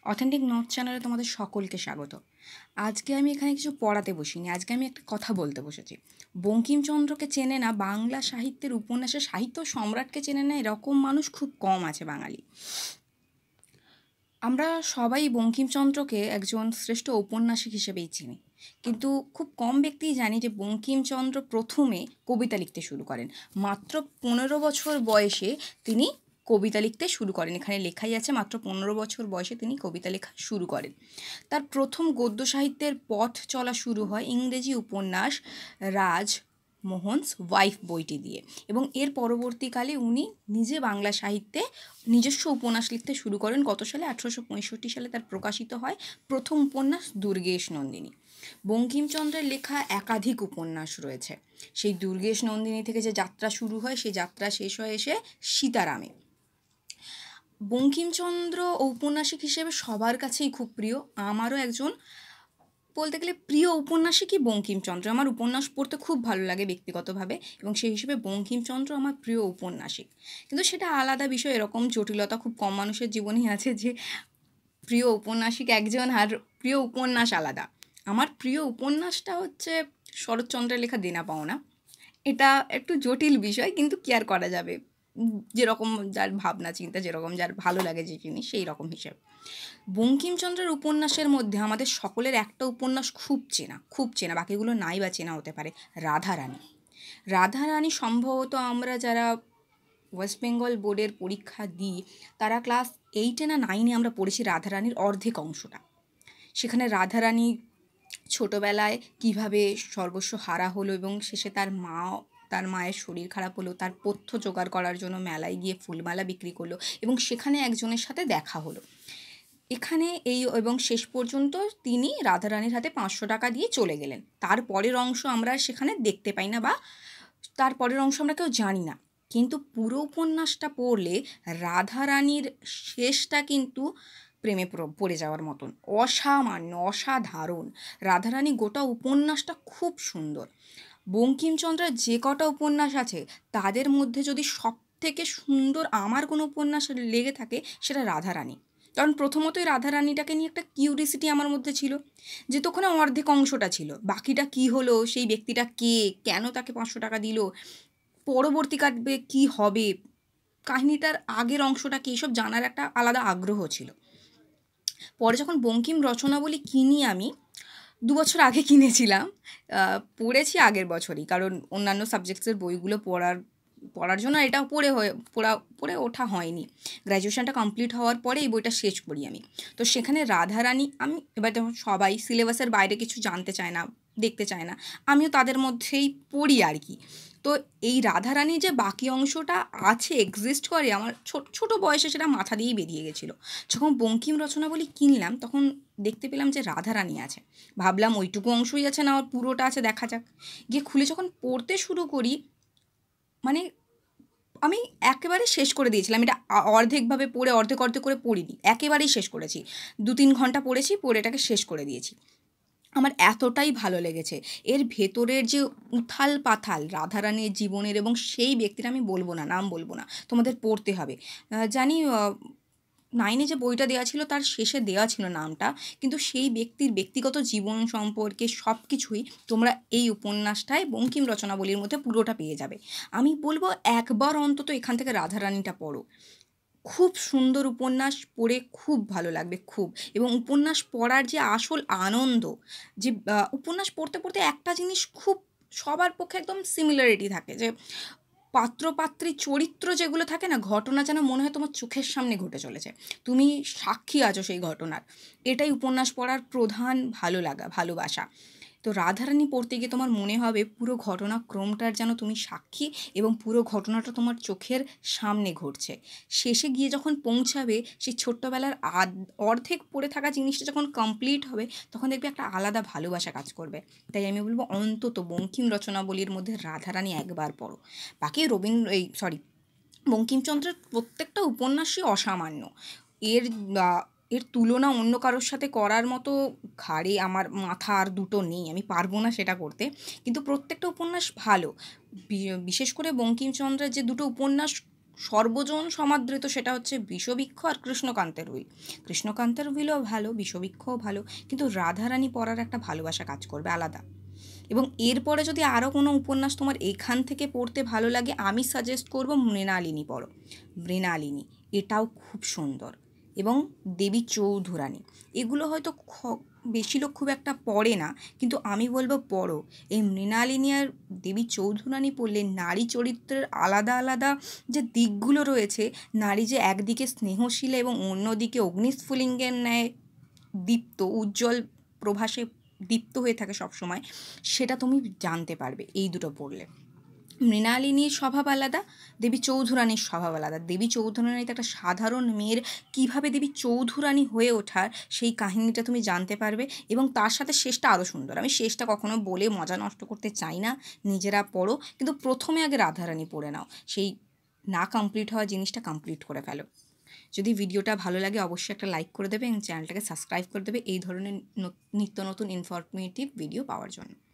Authentic note চ্যানেলে তোমাদের সকলকে স্বাগত। আজকে আমি এখানে কিছু পড়াতে বসিনি, আজকে আমি একটা কথা বলতে বসেছি। বঙ্কিমচন্দ্রকে চেনে না, বাংলা সাহিত্যের উপন্যাসের সাহিত্য সম্রাটকে চেনে না এরকম মানুষ খুব কম আছে বাঙালি। আমরা সবাই বঙ্কিমচন্দ্রকে একজন শ্রেষ্ঠ ঔপন্যাসিক হিসেবেই চিনি, কিন্তু খুব কম ব্যক্তিই জানি যে বঙ্কিমচন্দ্র প্রথমে কবিতা লিখতে শুরু করেন। মাত্র 15 বছর বয়সে তিনি কবিতা লিখতে শুরু করেন। এখানে লেখাই আছে মাত্র 15 বছর বয়সে তিনি কবিতা লেখা শুরু করেন। তার প্রথম গদ্য সাহিত্যের পথ চলা শুরু হয় ইংরেজি উপন্যাস রাজমোহনস ওয়াইফ বইটি দিয়ে, এবং এর পরবর্তীকালে উনি নিজে বাংলা সাহিত্যে নিজস্ব উপন্যাস লিখতে শুরু করেন। কত সালে? 1865 সালে তার প্রকাশিত হয় প্রথম উপন্যাস দুর্গেশ নন্দিনী। বঙ্কিমচন্দ্রের লেখা একাধিক উপন্যাস রয়েছে। সেই দুর্গেশ নন্দিনী থেকে যে যাত্রা শুরু হয়, সেই যাত্রা শেষ হয় এসে সীতারামে। বঙ্কিমচন্দ্র ঔপন্যাসিক হিসেবে সবার কাছেই খুব প্রিয়। আমারও একজন বলতে গেলে প্রিয় ঔপন্যাসিকই বঙ্কিমচন্দ্র। আমার উপন্যাস পড়তে খুব ভালো লাগে ব্যক্তিগতভাবে, এবং সেই হিসেবে বঙ্কিমচন্দ্র আমার প্রিয় ঔপন্যাসিক। কিন্তু সেটা আলাদা বিষয়, এরকম জটিলতা খুব কম মানুষের জীবনেই আছে যে প্রিয় ঔপন্যাসিক একজন আর প্রিয় উপন্যাস আলাদা। আমার প্রিয় উপন্যাসটা হচ্ছে শরৎচন্দ্রের লেখা দেনা পাওনা। এটা একটু জটিল বিষয়, কিন্তু কি আর করা যাবে, যেরকম যার ভাবনা চিন্তা, যেরকম যার ভালো লাগে যে জিনিস, সেই রকম হিসেবে। বঙ্কিমচন্দ্রের উপন্যাসের মধ্যে আমাদের সকলের একটা উপন্যাস খুব চেনা, খুব চেনা, বাকিগুলো নাই বা চেনা হতে পারে, রাধারানী। রাধারানী সম্ভবত আমরা যারা ওয়েস্ট বেঙ্গল বোর্ডের পরীক্ষা দিই, তারা ক্লাস 8 না 9 আমরা পড়েছি রাধারানীর অর্ধেক অংশটা। সেখানে রাধারানী ছোটোবেলায় কিভাবে সর্বস্ব হারা হলো, এবং শেষে তার মায়ের শরীর খারাপ হলো, তার পথ্য জোগাড় করার জন্য মেলায় গিয়ে ফুলমালা বিক্রি করলো, এবং সেখানে একজনের সাথে দেখা হলো। এখানে এবং শেষ পর্যন্ত তিনি রাধারানীর হাতে 500 টাকা দিয়ে চলে গেলেন। তারপরের অংশ আমরা সেখানে দেখতে পাই না, বা তারপরের অংশ আমরা কেউ জানি না। কিন্তু পুরো উপন্যাসটা পড়লে রাধারানীর শেষটা কিন্তু প্রেমে পড়ে যাওয়ার মতন, অসামান্য, অসাধারণ। রাধারানী গোটা উপন্যাসটা খুব সুন্দর। বঙ্কিমচন্দ্রের যে কটা উপন্যাস আছে তাদের মধ্যে যদি সব থেকে সুন্দর আমার কোনো উপন্যাস লেগে থাকে, সেটা রাধারানী। কারণ প্রথমতই রাধারানীটাকে নিয়ে একটা কিউরিসিটি আমার মধ্যে ছিল, যে ওখানে অর্ধেক অংশটা ছিল, বাকিটা কি হলো, সেই ব্যক্তিটা কে, কেন তাকে 500 টাকা দিল, পরবর্তীকালে কি হবে, কাহিনীটার আগের অংশটা কি, এসব জানার একটা আলাদা আগ্রহ ছিল। পরে যখন বঙ্কিম রচনাবলী কিনি, আমি 2 বছর আগে কিনেছিলাম, পড়েছি আগের বছরই, কারণ অন্যান্য সাবজেক্টসের বইগুলো পড়ার জন্য এটা পড়ে ওঠা হয়নি। গ্র্যাজুয়েশনটা কমপ্লিট হওয়ার পরে এই বইটা শেষ করি আমি। তো সেখানে রাধারানী, আমি এবার যখন সবাই সিলেবাসের বাইরে কিছু জানতে চায় না, দেখতে চায় না, আমিও তাদের মধ্যেই পড়ি আর কি। তো এই রাধারানী যে বাকি অংশটা আছে, এক্সিস্ট করে, আমার ছোটো বয়সে সেটা মাথা দিয়েই বেরিয়ে গেছিলো। যখন বঙ্কিম রচনাবলী কিনলাম তখন দেখতে পেলাম যে রাধারানী আছে। ভাবলাম ওইটুকু অংশই আছে, না আর পুরোটা আছে, দেখা যাক। গিয়ে খুলে যখন পড়তে শুরু করি, মানে আমি একেবারে শেষ করে দিয়েছিলাম এটা। অর্ধেকভাবে পড়ে অর্ধেক অর্ধেক করে পড়িনি, একেবারেই শেষ করেছি। 2-3 ঘন্টা পড়েছি, পড়ে এটাকে শেষ করে দিয়েছি। আমার এতটাই ভালো লেগেছে এর ভেতরের যে উথাল পাথাল রাধারানীর জীবনের, এবং সেই ব্যক্তির আমি বলবো না, নাম বলবো না, তোমাদের পড়তে হবে। জানি 9-এ যে বইটা দেওয়া ছিল তার শেষে দেওয়া ছিল নামটা, কিন্তু সেই ব্যক্তির ব্যক্তিগত জীবন সম্পর্কে সব কিছুই তোমরা এই উপন্যাসটায় বঙ্কিম রচনাবলীর মধ্যে পুরোটা পেয়ে যাবে। আমি বলবো একবার অন্তত এখান থেকে রাধারানীটা পড়ো। খুব সুন্দর উপন্যাস, পড়ে খুব ভালো লাগবে, খুব। এবং উপন্যাস পড়ার যে আসল আনন্দ, যে উপন্যাস পড়তে পড়তে একটা জিনিস খুব সবার পক্ষে একদম সিমিলারিটি থাকে, যে পাত্র পাত্রী চরিত্র যেগুলো থাকে না, ঘটনা যেন মনে হয় তোমার চোখের সামনে ঘটে চলেছে, তুমি সাক্ষী আছো সেই ঘটনার। এটাই উপন্যাস পড়ার প্রধান ভালো লাগা, ভালোবাসা। তো রাধারানী পড়তে গিয়ে তোমার মনে হবে পুরো ঘটনাক্রমটার যেন তুমি সাক্ষী, এবং পুরো ঘটনাটা তোমার চোখের সামনে ঘটছে। শেষে গিয়ে যখন পৌঁছাবে, সেই ছোট্টবেলার অর্ধেক পড়ে থাকা জিনিসটা যখন কমপ্লিট হবে, তখন দেখবে একটা আলাদা ভালোবাসা কাজ করবে। তাই আমি বলবো অন্তত বঙ্কিম রচনাবলীর মধ্যে রাধারানী একবার পড়ো। বাকি বঙ্কিমচন্দ্রের প্রত্যেকটা উপন্যাসই অসামান্য। এর এর তুলনা অন্য কারোর সাথে করার মতো ঘাড়ে আমার মাথা আর দুটো নেই, আমি পারবো না সেটা করতে। কিন্তু প্রত্যেকটা উপন্যাস ভালো। বিশেষ করে বঙ্কিমচন্দ্রের যে দুটো উপন্যাস সর্বজন সমাদৃত সেটা হচ্ছে বিষবৃক্ষ আর কৃষ্ণকান্তের উইল। কৃষ্ণকান্তের উইলও ভালো, বিষবৃক্ষও ভালো, কিন্তু রাধারানী পড়ার একটা ভালোবাসা কাজ করবে আলাদা। এবং এরপরে যদি আরও কোনো উপন্যাস তোমার এখান থেকে পড়তে ভালো লাগে, আমি সাজেস্ট করব মৃণালিনী পড়ো। মৃণালিনী এটাও খুব সুন্দর। এবং দেবী চৌধুরানী, এগুলো হয়তো বেশি লোক খুব একটা পড়ে না, কিন্তু আমি বলবো পড়ো। এই মৃণালিনী আর দেবী চৌধুরানী পড়লে নারী চরিত্রের আলাদা আলাদা যে দিকগুলো রয়েছে, নারী যে একদিকে স্নেহশীলা এবং অন্যদিকে অগ্নিস্ফুলিঙ্গের ন্যায় দীপ্ত, উজ্জ্বল প্রভাসে দীপ্ত হয়ে থাকে সবসময়, সেটা তুমি জানতে পারবে এই দুটো পড়লে। মৃণালিনীর স্বভাব আলাদা, দেবী চৌধুরানীর স্বভাব আলাদা। দেবী চৌধুরানীতে একটা সাধারণ মেয়ের কীভাবে দেবী চৌধুরানী হয়ে ওঠার সেই কাহিনিটা তুমি জানতে পারবে, এবং তার সাথে শেষটা আরও সুন্দর। আমি শেষটা কখনো বলে মজা নষ্ট করতে চাই না, নিজেরা পড়ো, কিন্তু প্রথমে আগে রাধারানী পড়ে নাও, সেই না কমপ্লিট হওয়া জিনিসটা কমপ্লিট করে ফেলো। যদি ভিডিওটা ভালো লাগে অবশ্যই একটা লাইক করে দেবে এবং চ্যানেলটাকে সাবস্ক্রাইব করে দেবে এই ধরনের নিত্য নতুন ইনফরমেটিভ ভিডিও পাওয়ার জন্য।